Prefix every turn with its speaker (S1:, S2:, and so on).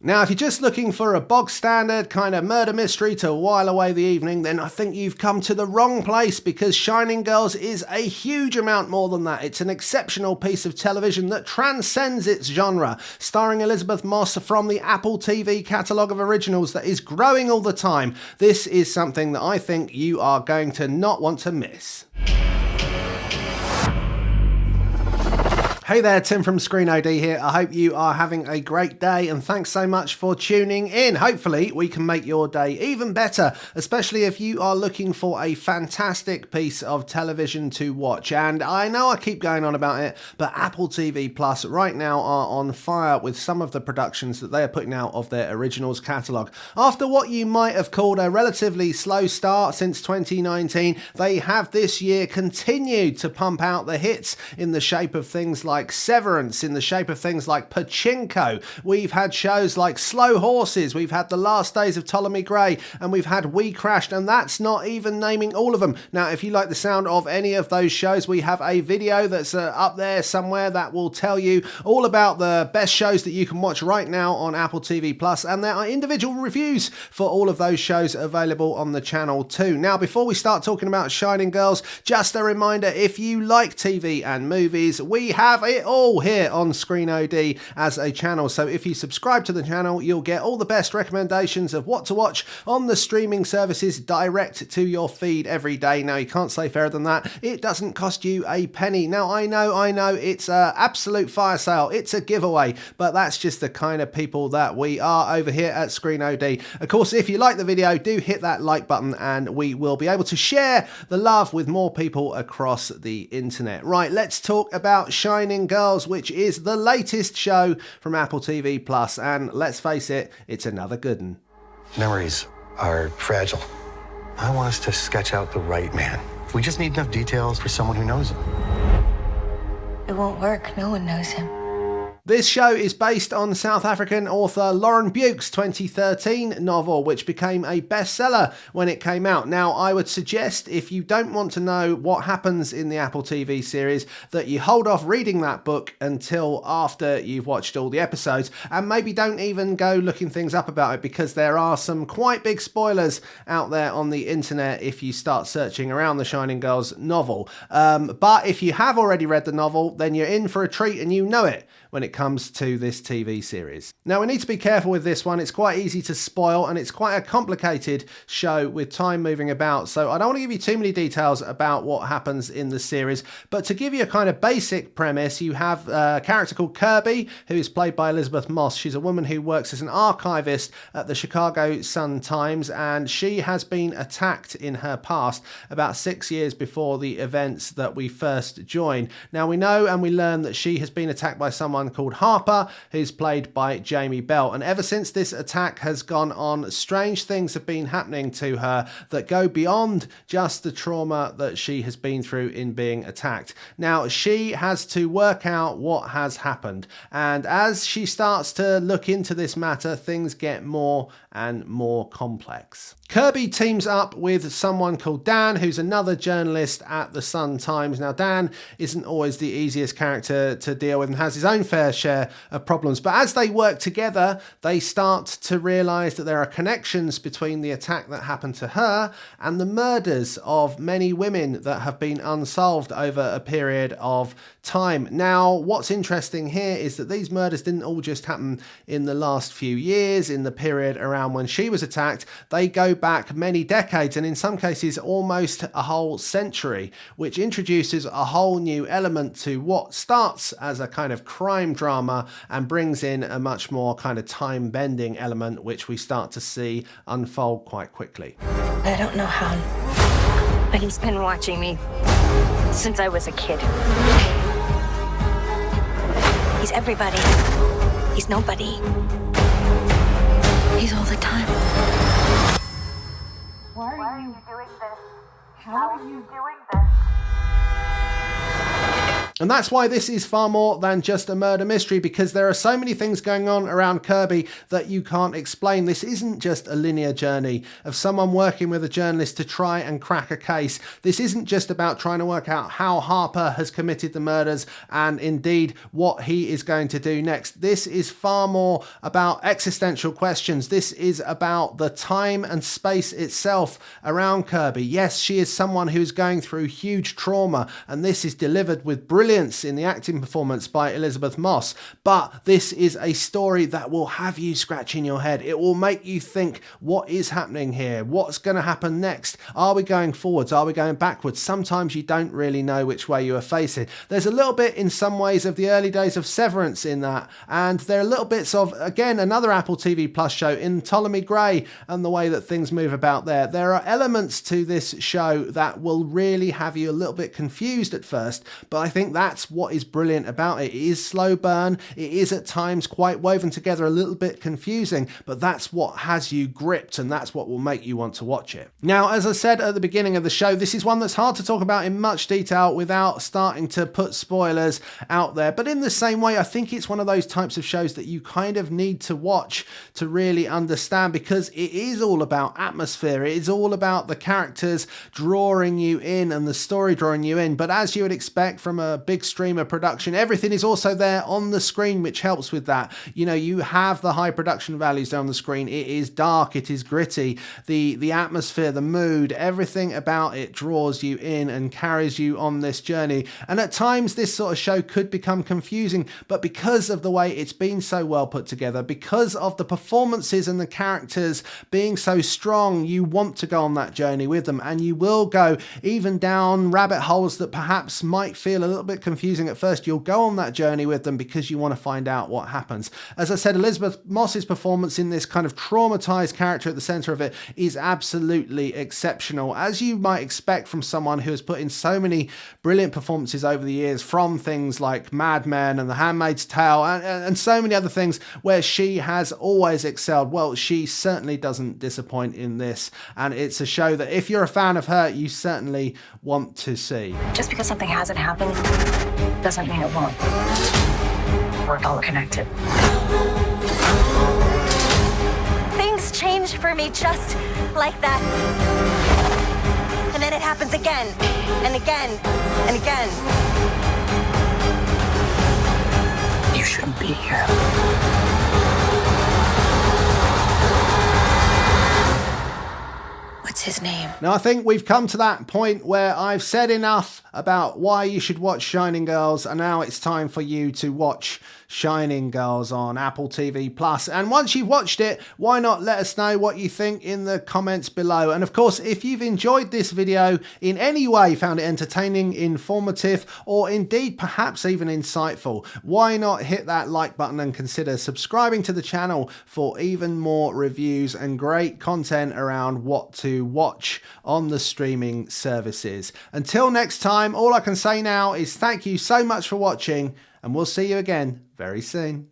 S1: Now, if you're just looking for a bog standard kind of murder mystery to while away the evening, then I think you've come to the wrong place, because Shining Girls is a huge amount more than that. It's an exceptional piece of television that transcends its genre, starring Elisabeth Moss from the Apple TV catalogue of originals that is growing all the time. This is something that I think you are going to not want to miss. Hey there, Tim from Screen OD here. I hope you are having a great day, and thanks so much for tuning in. Hopefully we can make your day even better, especially if you are looking for a fantastic piece of television to watch. And I know I keep going on about it, but Apple TV Plus right now are on fire with some of the productions that they are putting out of their originals catalogue. After what you might have called a relatively slow start since 2019, they have this year continued to pump out the hits in the shape of things like Severance, in the shape of things like Pachinko. We've had shows like Slow Horses, we've had The Last Days of Ptolemy Grey, and we've had We Crashed, and that's not even naming all of them. Now, if you like the sound of any of those shows, we have a video that's up there somewhere that will tell you all about the best shows that you can watch right now on Apple TV Plus, and there are individual reviews for all of those shows available on the channel too. Now, before we start talking about Shining Girls, just a reminder, if you like TV and movies, we have it all here on Screen OD as a channel. So if you subscribe to the channel, you'll get all the best recommendations of what to watch on the streaming services direct to your feed every day. Now, you can't say fairer than that. It doesn't cost you a penny. Now, I know it's an absolute fire sale. It's a giveaway, but that's just the kind of people that we are over here at Screen OD. Of course, if you like the video, do hit that like button and we will be able to share the love with more people across the internet. Right, let's talk about Shining Girls, which is the latest show from Apple TV Plus, and let's face it, it's another good one.
S2: Memories are fragile. I want us to sketch out the right man. We just need enough details for someone who knows him.
S3: It won't work. No one knows him.
S1: This show is based on South African author Lauren Beukes' 2013 novel, which became a bestseller when it came out. Now, I would suggest, if you don't want to know what happens in the Apple TV series, that you hold off reading that book until after you've watched all the episodes, and maybe don't even go looking things up about it, because there are some quite big spoilers out there on the internet if you start searching around the Shining Girls novel. But if you have already read the novel, then you're in for a treat, and you know it when it comes to this TV series. Now, we need to be careful with this one. It's quite easy to spoil, and it's quite a complicated show with time moving about, so I don't want to give you too many details about what happens in the series, but to give you a kind of basic premise, you have a character called Kirby, who is played by Elisabeth Moss. She's a woman who works as an archivist at the Chicago Sun-Times, and she has been attacked in her past about 6 years before the events that we first join. Now, we know and we learn that she has been attacked by someone called Harper, who's played by Jamie Bell, and ever since this attack has gone on, strange things have been happening to her that go beyond just the trauma that she has been through in being attacked. Now, she has to work out what has happened, and as she starts to look into this matter, things get more and more complex. Kirby teams up with someone called Dan, who's another journalist at the Sun-Times. Now, Dan isn't always the easiest character to deal with and has his own fair share of problems, but as they work together, they start to realise that there are connections between the attack that happened to her and the murders of many women that have been unsolved over a period of time. Now, what's interesting here is that these murders didn't all just happen in the last few years, in the period around when she was attacked. They go back many decades, and in some cases almost a whole century, which introduces a whole new element to what starts as a kind of crime drama and brings in a much more kind of time-bending element, which we start to see unfold quite quickly.
S3: I don't know how, but he's been watching me since I was a kid. He's everybody. He's nobody. He's all the time.
S4: Why are you doing this? How are you doing this?
S1: And that's why this is far more than just a murder mystery, because there are so many things going on around Kirby that you can't explain. This isn't just a linear journey of someone working with a journalist to try and crack a case. This isn't just about trying to work out how Harper has committed the murders and indeed what he is going to do next. This is far more about existential questions. This is about the time and space itself around Kirby. Yes, she is someone who's going through huge trauma, and this is delivered with brilliance in the acting performance by Elisabeth Moss. But this is a story that will have you scratching your head. It will make you think, what is happening here? What's going to happen next? Are we going forwards? Are we going backwards? Sometimes you don't really know which way you are facing. There's a little bit in some ways of the early days of Severance in that, and there are little bits of, again, another Apple TV Plus show in Ptolemy Grey and the way that things move about there. There are elements to this show that will really have you a little bit confused at first, but I think that's what is brilliant about it. It is slow burn. It is at times quite woven together, a little bit confusing, but that's what has you gripped, and that's what will make you want to watch it. Now, as I said at the beginning of the show, this is one that's hard to talk about in much detail without starting to put spoilers out there. But in the same way, I think it's one of those types of shows that you kind of need to watch to really understand, because it is all about atmosphere. It is all about the characters drawing you in and the story drawing you in. But as you would expect from a big streamer production, everything is also there on the screen, which helps with that. You know, you have the high production values there on the screen. It is dark, it is gritty, the atmosphere, the mood, everything about it draws you in and carries you on this journey. And at times this sort of show could become confusing, but because of the way it's been so well put together, because of the performances and the characters being so strong, you want to go on that journey with them, and you will go even down rabbit holes that perhaps might feel a little bit confusing at first. You'll go on that journey with them because you want to find out what happens. As I said, Elisabeth Moss's performance in this kind of traumatized character at the center of it is absolutely exceptional, as you might expect from someone who has put in so many brilliant performances over the years, from things like Mad Men and The Handmaid's Tale and so many other things where she has always excelled. Well, she certainly doesn't disappoint in this, and it's a show that if you're a fan of her, you certainly want to see.
S3: Just because something hasn't happened doesn't mean it won't. We're all connected. Things change for me just like that. And then it happens again and again and again. You shouldn't be here. What's his name?
S1: Now, I think we've come to that point where I've said enough about why you should watch Shining Girls, and now it's time for you to watch Shining Girls on Apple TV Plus. And once you've watched it, why not let us know what you think in the comments below. And of course, if you've enjoyed this video in any way, found it entertaining, informative, or indeed perhaps even insightful, why not hit that like button and consider subscribing to the channel for even more reviews and great content around what to watch on the streaming services. Until next time, all I can say now is thank you so much for watching, and we'll see you again very soon.